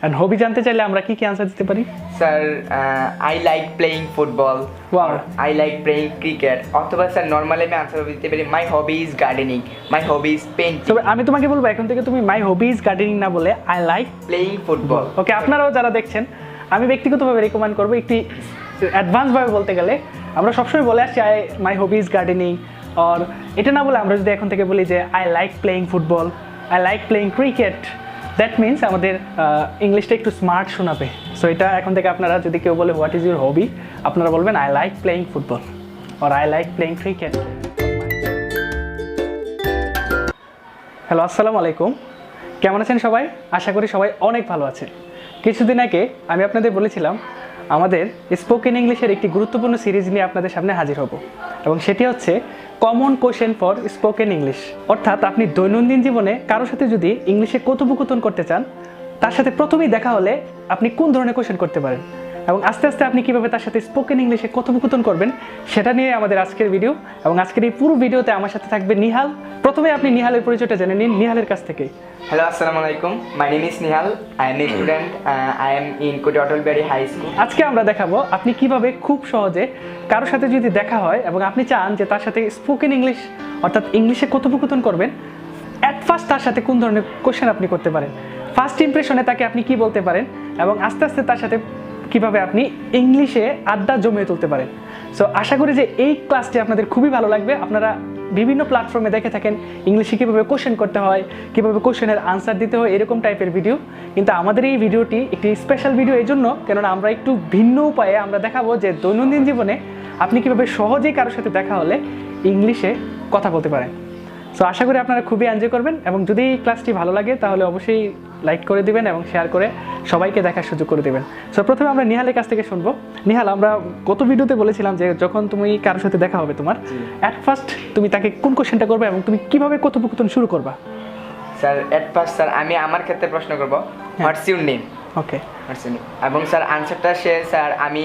And হবি জানতে চাইলে আমরা কি কি আনসার দিতে পারি? Sir I like playing football, I like playing cricket, অথবা স্যার নর্মালি আমি আনসার দিতে পারি my hobby is gardening, my hobby is painting. তবে আমি তোমাকে বলবো এখন থেকে তুমি মাই হবি ইজ গার্ডেনিং না বলে আই লাইক প্লেইং ফুটবল। ওকে, আপনারাও যারা দেখছেন আমি ব্যক্তিগতভাবে রেকমেন্ড করবো একটি অ্যাডভান্সভাবে বলতে গেলে আমরা সবসময় বলে আসছি মাই হবি ইজ গার্ডেনিং, আর এটা না বলে আমরা যদি এখন থেকে বলি যে I like playing football, I like playing cricket, that means আমাদের ইংলিশটা একটু স্মার্ট শোনাবে। সো এটা এখন থেকে আপনারা যদি কেউ বলে হোয়াট ইজ ইউর হবি, আপনারা বলবেন আই লাইক প্লেইং ফুটবল আর I like playing cricket. Hello, আসসালামু আলাইকুম। কেমন আছেন সবাই? আশা করি সবাই অনেক ভালো আছে। কিছুদিন আগে আমি আপনাদের বলেছিলাম আমাদের স্পোকেন ইংলিশের একটি গুরুত্বপূর্ণ সিরিজ নিয়ে আপনাদের সামনে হাজির হব, এবং সেটি হচ্ছে common question for spoken English. অর্থাৎ আপনি দৈনন্দিন জীবনে কারোর সাথে যদি ইংলিশে কথোপকথন করতে চান, তার সাথে প্রথমেই দেখা হলে আপনি কোন ধরনের কোশ্চেন করতে পারেন এবং আস্তে আস্তে আপনি কীভাবে তার সাথে স্পোকেন ইংলিশে কথোপকথন করবেন সেটা নিয়ে আমাদের আজকের ভিডিও। এবং আজকের এই পুরো ভিডিওতে আমার সাথে থাকবে নিহাল। প্রথমে আপনি নিহালের পরিচয়টা জেনে নিন নিহালের কাছ থেকে। হ্যালো, আসসালামু আলাইকুম। মাই name is Nihal. I M a student. I am in কোটি অটলবিহারী হাই স্কুল। আজকে আমরা দেখাবো আপনি কিভাবে খুব সহজে কারোর সাথে যদি দেখা হয় এবং আপনি চান যে তার সাথে স্পোকেন ইংলিশ অর্থাৎ ইংলিশে কথোপকথন করবেন, অ্যাট ফার্স্ট তার সাথে কোন ধরনের কোশ্চেন আপনি করতে পারেন, ফার্স্ট ইমপ্রেশনে তাকে আপনি কি বলতে পারেন এবং আস্তে আস্তে তার সাথে কিভাবে আপনি ইংলিশে আড্ডা জমিয়ে তুলতে পারেন। সো আশা করি যে এই ক্লাসটি আপনাদের খুবই ভালো লাগবে। আপনারা বিভিন্ন প্ল্যাটফর্মে দেখে থাকেন ইংলিশে কীভাবে কোশ্চেন করতে হয়, কীভাবে কোশ্চেনের আনসার দিতে হয়, এরকম টাইপের ভিডিও। কিন্তু আমাদের এই ভিডিওটি একটি স্পেশাল ভিডিও এই জন্য, কেননা আমরা একটু ভিন্ন উপায়ে আমরা দেখাবো যে দৈনন্দিন জীবনে আপনি কীভাবে সহজেই কারোর সাথে দেখা হলে ইংলিশে কথা বলতে পারেন। সো আশা করি আপনারা খুবই এনজয় করবেন, এবং যদি এই ক্লাসটি ভালো লাগে তাহলে অবশ্যই লাইক করে দিবেন এবং শেয়ার করে সবাইকে দেখার সুযোগ করে দেবেন। সো প্রথমে আমরা নিহালের কাছ থেকে শুনবো। নিহাল, আমরা গত ভিডিওতে বলেছিলাম যে যখন তুমি কারোর সাথে দেখা হবে তোমার, অ্যাট ফার্স্ট তুমি তাকে কোন কোশ্চেনটা করবে এবং তুমি কিভাবে কথোপকথন শুরু করবা? স্যার অ্যাট ফার্স্ট স্যার আমি আমার ক্ষেত্রে প্রশ্ন করব হোয়াটস your name. Okay, what's your name, এবং স্যার আনসারটা স্যার আমি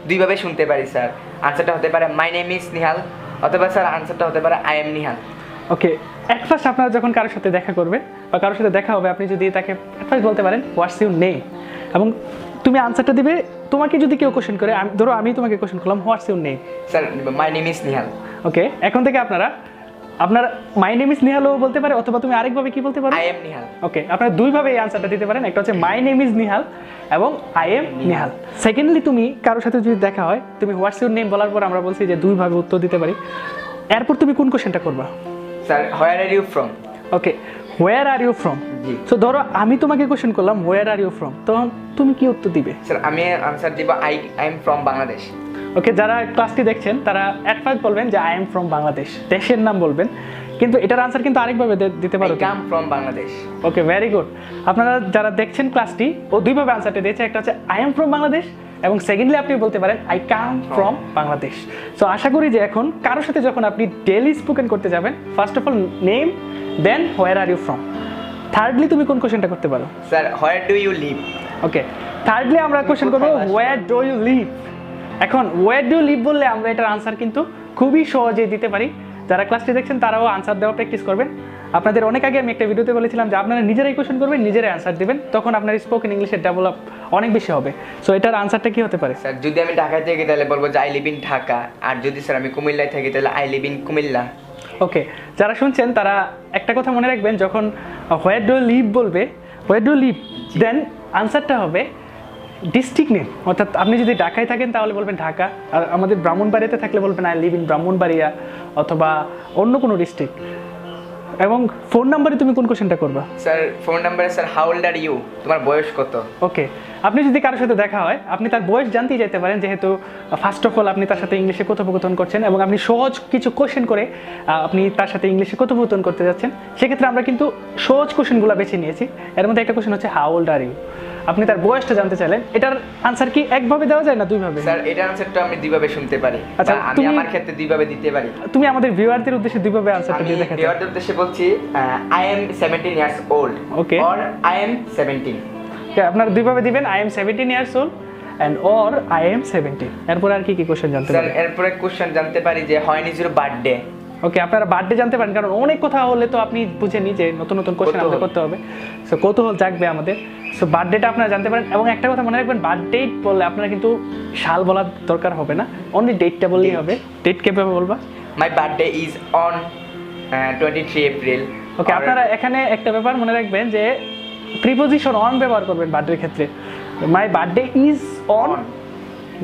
দুইভাবে শুনতে পারি। স্যার আনসারটা হতে পারে মাই নেম ইজ নিহাল, অথবা স্যার আনসারটা হতে পারে I am Nihal. Okay, at first আপনারা যখন কারোর সাথে দেখা করবে বা কারোর সাথে দেখা হবে, আপনি যদি তাকে অ্যাট ফার্স্ট বলতে পারেন হোয়াটস ইউর নেম, এবং তুমি আনসারটা দিবে। তোমাকে যদি কেউ কোশ্চেন করে, ধরো আমি তোমাকে কোশ্চেন করলাম what's your name, sir my name is Nihal. Okay, এখন থেকে আপনার মাই নেম ইজ নিহালও বলতে পারে, অথবা তুমি আরেকভাবে কি বলতে পারো? I am Nihal. ওকে, আপনারা দুইভাবে এই আনসারটা দিতে পারেন। একটা হচ্ছে মাই নেম ইজ নিহাল এবং আই এম নিহাল। সেকেন্ডলি, তুমি কারোর সাথে যদি দেখা হয়, তুমি হোয়াটস ইউর নেম বলার পর আমরা বলছি যে দুইভাবে উত্তর দিতে পারি। এরপর তুমি কোন কোশ্চেনটা করবা? Sir where are you from. Okay, where are you from. So ধরো আমি তোমাকে কোশ্চেন করলাম হোয়ার আর ইউ ফ্রম, তখন তুমি কি উত্তর দিবে? স্যার আমি আনসার দিব আই এম ফ্রম বাংলাদেশ। ওকে, যারা ক্লাসটি দেখছেন তারা অ্যাট ফার্স্ট বলবেন যে আই এম ফ্রম বাংলাদেশ, দেশের নাম বলবেন, কিন্তু এটার আনসার কিন্তু আরেকভাবে দিতে পারো। I come from Bangladesh. Okay, very good. আপনারা যারা দেখছেন ক্লাসটি, ও দুইভাবে আনসারটা দিয়েছে। একটা হচ্ছে আই এম ফ্রম বাংলাদেশ, এবং সেকেন্ডলি আপনি বলতে পারেন I come from Bangladesh. So আশা করি যে এখন কারোর সাথে যখন আপনি ডেইলি স্পোকেন করতে যাবেন, first of all name, then where are you from. Thirdly তুমি কোন কোশ্চেনটা করতে পারো? Sir where do you live. Okay, thirdly আমরা কোশ্চেন করবো হোয়ার ডু ইউ লিভ। এখন হোয়ার ডু ইউ লিভ বললে আমরা এটার আনসার কিন্তু খুবই সহজেই দিতে পারি। যারা ক্লাসটি দেখছেন তারাও আনসার দেওয়া প্র্যাকটিস করবেন। আপনাদের অনেক আগে আমি একটা ভিডিওতে বলেছিলাম যে আপনারা নিজেরাই কোশ্চেন করবেন, নিজেরাই আনসার দেবেন, তখন আপনার স্পোকেন ইংলিশের ডেভেলপ অনেক বেশি হবে। সো এটার আনসারটা কি হতে পারে? স্যার যদি আমি ঢাকায় থাকি তাহলে বলবো যে আই লিভ ইন ঢাকা, আর যদি স্যার আমি কুমিল্লায় থাকি তাহলে আই লিভ ইন কুমিল্লা। ওকে, যারা শুনছেন তারা একটা কথা মনে রাখবেন, যখন হোয়ার ডু লিভ বলবে, হোয়ার ডু লিভ, দেন আনসারটা হবে ডিস্ট্রিক্ট নেম। অর্থাৎ আপনি যদি ঢাকায় থাকেন তাহলে বলবেন ঢাকা, আর আমাদের ব্রাহ্মণবাড়িয়াতে থাকলে বলবেন আই লিভ ইন ব্রাহ্মণবাড়িয়া অথবা অন্য কোনো ডিস্ট্রিক্ট। এবং ফোন নাম্বারে তুমি কোন কোশ্চেনটা করবা? স্যার ফোন নাম্বারে sir how old are you, তোমার বয়স কত। ওকে, আপনি যদি কারোর সাথে দেখা হয় আপনি তার বয়স জানতেই যেতে পারেন, যেহেতু ফার্স্ট অফ অল আপনি তার সাথে ইংলিশে কথোপকথন করছেন এবং আপনি সহজ কিছু কোশ্চেন করে আপনি তার সাথে ইংলিশে কথোপকথন করতে যাচ্ছেন। সেক্ষেত্রে আমরা কিন্তু সহজ কোশ্চেনগুলো বেছে নিয়েছি। এর মধ্যে একটা কোশ্চেন হচ্ছে হাউ ওল্ড আর ইউ। আপনি তার বয়সটা জানতে চাইলেন, এটার আনসার কি একভাবে দেওয়া যায় না দুইভাবে? স্যার এটার আনসারটা আমি দুইভাবে শুনতে পারি। আচ্ছা, আমি আমার ক্ষেত্রে দুইভাবে দিতে পারি। তুমি আমাদের ভিউয়ারদের উদ্দেশ্যে দুইভাবে আনসারটা দিয়ে দেখাতে। ভিউয়ারদের উদ্দেশ্যে বলছি I am 17 years old. Okay, or I am 17। আপনারা দুইভাবে দিবেন, I am 17 years old and or I am 17। এরপর আর কি কি কোশ্চেন জানতে পারি? স্যার এরপরে কোশ্চেন জানতে পারি যে হোয়েন ইজ ইউর বার্থডে। ওকে, আপনারা বার্থডে জানতে পারেন, কারণ অনেক কথা হলে তো আপনি বুঝেনি যে নতুন নতুন কোশ্চেন আমাদের করতে হবে। সো কৌতূহল জাগবে আমাদের। সো বার্থডেটা আপনারা জানতে পারেন, এবং একটা কথা মনে রাখবেন, বার্থডে বললে আপনারা কিন্তু সাল বলার দরকার হবে না, অনলি ডেটটা বললেই হবে। ডেট কিভাবে বলবা? My birthday is on 23 April. Okay, আপনারা এখানে একটা ব্যাপার মনে রাখবেন যে প্রিপোজিশন অন ব্যবহার করবেন বার্থডের ক্ষেত্রে। মাই বার্থডে ইজ অন,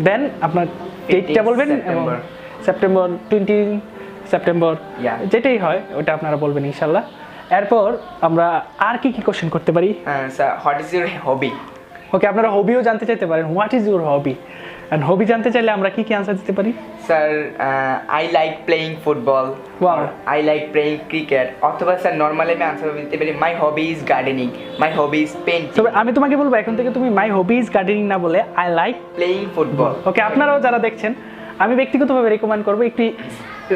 দেন আপনার ডেটটা বলবেন, এবং সেপ্টেম্বর 20 সেপ্টেম্বর যেটাই হয় ওটা আপনারা বলবেন ইনশাল্লাহ। এরপর আমরা আর কি কি কোশ্চেন করতে পারি? Sir, what is your hobby? Okay, আপনারা হবিও জানতে চাইতে পারেন, what is your hobby, and hobby জানতে চাইলে আমরা কি কি আনসার দিতে পারি? Sir, I like playing football, I like playing cricket, অথবা স্যার নর্মালি আমি আনসার দিতে পারি my hobby is gardening, my hobby is painting. তবে আমি তোমাকে বলবো এখন থেকে তুমি মাই হবি ইজ গার্ডেনিং না বলে আই লাইক প্লেইং ফুটবল। ওকে, আপনারাও যারা দেখছেন, আমি ব্যক্তিগতভাবে রেকমেন্ড করবো একটু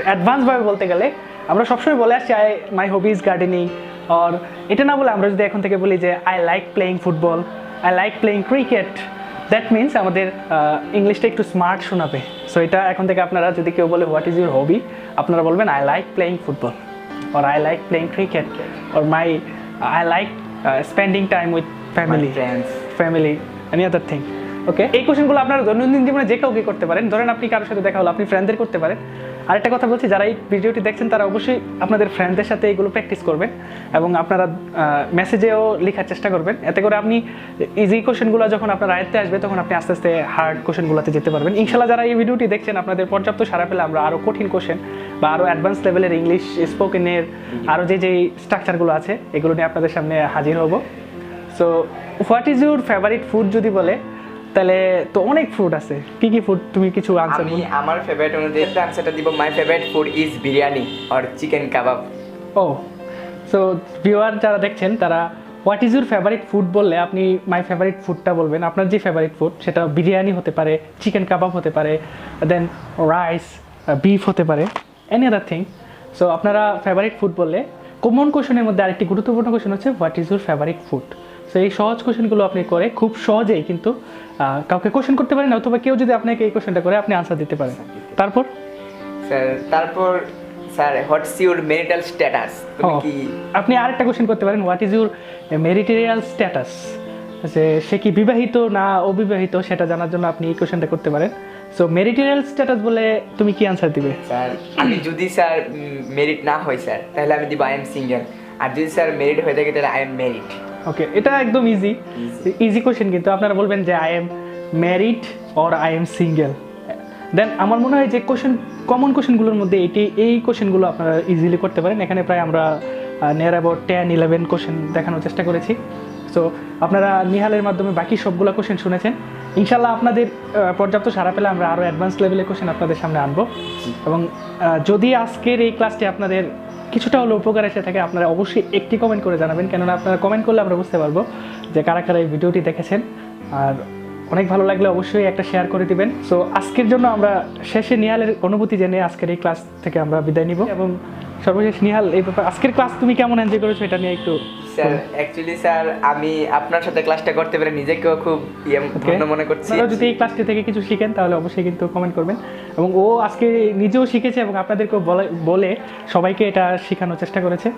অ্যাডভান্সভাবে বলতে গেলে আমরা সবসময় বলে আসছি মাই হবি ইজ গার্ডেনিং, আর এটা না বলে আমরা যদি এখন থেকে বলি যে I like playing football, I like playing cricket, that means আমাদের ইংলিশটা একটু স্মার্ট শোনাবে। সো এটা এখন থেকে আপনারা যদি কেউ বলে হোয়াট ইজ ইউর হবি, আপনারা বলবেন I like playing football, or I like playing cricket, or I like spending time with family, any other thing. Okay, এই কোশ্চেনগুলো আপনারা দৈনন্দিন জীবনে যে কাউকে করতে পারেন। ধরেন আপনি কারোর সাথে দেখা হলো, আপনি ফ্রেন্ডদের করতে পারেন। আরেকটা কথা বলছি, যারা এই ভিডিওটি দেখছেন তারা অবশ্যই আপনাদের ফ্রেন্ডদের সাথে এগুলো প্র্যাকটিস করবেন, এবং আপনারা মেসেজেও লেখার চেষ্টা করবেন। এতে করে আপনি ইজি কোশ্চেনগুলো যখন আপনার আয়ত্তে আসবে, তখন আপনি আস্তে আস্তে হার্ড কোশ্চেনগুলোতে যেতে পারবেন ইনশাল্লাহ। যারা এই ভিডিওটি দেখছেন, আপনাদের পর্যাপ্ত সাড়া পেলে আমরা আরও কঠিন কোশ্চেন বা আরও অ্যাডভান্স লেভেলের ইংলিশ স্পোকেনের আরও যে স্ট্রাকচারগুলো আছে এগুলো নিয়ে আপনাদের সামনে হাজির হব। So what is your favourite food যদি বলে, তাহলে তো অনেক ফুড আছে। কি কি ফুড তুমি কিছু আনসার? আমি আমার ফেভারিট অনুযায়ী আনসারটা দিব, my favourite food is biryani or chicken kebab. ও, সো ভিউয়ার যারা দেখছেন তারা what is your favourite food বললে আপনি মাই ফেভারিট ফুডটা বলবেন। আপনার যে ফেভারিট ফুড সেটা বিরিয়ানি হতে পারে, চিকেন কাবাব হতে পারে, দেন রাইস, বিফ হতে পারে, এনি আদার থিং। সো আপনারা ফেভারিট ফুড বললে কমন কোশ্চেনের মধ্যে আরেকটি গুরুত্বপূর্ণ কোশ্চেন হচ্ছে what is your favourite food. So এই সহজ কোশ্চেনগুলো আপনি করে খুব সহজেই কিন্তু কাউকে কোশ্চেন করতে পারেন, অথবা কেউ যদি আপনাকে এই কোশ্চেনটা করে আপনি আনসার দিতে পারেন। তারপর sir what's your marital status? তুমি কি আপনি আরেকটা কোশ্চেন করতে পারেন, what is your marital status, যে সে কি বিবাহিত না অবিবাহিত সেটা জানার জন্য আপনি এই কোশ্চেনটা করতে পারেন। সো ম্যারিটাল স্ট্যাটাস বলে তুমি কি আনসার দিবে? স্যার, আমি যদি স্যার মেরিট না হই স্যার, তাহলে আমি দিব আই এম সিঙ্গেল, আর যদি স্যার মেরিট হয়ে থাকে তাহলে আই এম ম্যারিড। ওকে, এটা একদম ইজি কোশ্চেন, কিন্তু আপনারা বলবেন যে I am married or I am single. Then আমার মনে হয় যে কমন কোশ্চেনগুলোর মধ্যে এই কোশ্চেনগুলো আপনারা ইজিলি করতে পারেন। এখানে প্রায় আমরা নিয়ার অ্যাবাউট 10-11 কোশ্চেন দেখানোর চেষ্টা করেছি। সো আপনারা নিহালের মাধ্যমে বাকি সবগুলো কোশ্চেন শুনেছেন। ইনশাল্লাহ আপনাদের পর্যাপ্ত সাড়া পেলে আমরা আরও অ্যাডভান্স লেভেলের কোশ্চেন আপনাদের সামনে আনবো, এবং যদি আজকের এই ক্লাসটি আপনাদের কিছুটা হলো উপকার এসে থাকে, আপনারা অবশ্যই একটি কমেন্ট করে জানাবেন, কেননা আপনারা কমেন্ট করলে আমরা বুঝতে পারবো যে কারা কারা এই ভিডিওটি দেখেছেন। আর অনেক ভালো লাগলে অবশ্যই একটা শেয়ার করে দিবেন। সো আজকের জন্য আমরা শেষে নিহালের অনুভূতি জেনে আজকের এই ক্লাস থেকে আমরা বিদায় নিব, এবং সর্বশেষ নিহাল, এই ব্যাপারে আজকের ক্লাস তুমি কেমন এনজয় করেছো এটা নিয়ে একটু? স্যার, অ্যাকচুয়ালি স্যার আমি আপনার সাথে ক্লাসটা করতে পেরে নিজেকেও খুব ধন্য মনে করছি। যদি এই ক্লাসটি থেকে কিছু শিখেন তাহলে অবশ্যই কিন্তু কমেন্ট করবেন, এবং ও আজকে নিজেও শিখেছে এবং আপনাদেরকেও বলে সবাইকে এটা শেখানোর চেষ্টা করেছে।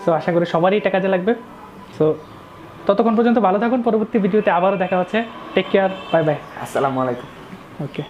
সো আশা করি সবারই এটা কাজে লাগবে। সো ততক্ষণ পর্যন্ত ভালো থাকুন, পরবর্তী ভিডিওতে আবারও দেখা হচ্ছে। টেক কেয়ার, বাই বাই, আসসালামু আলাইকুম। ওকে।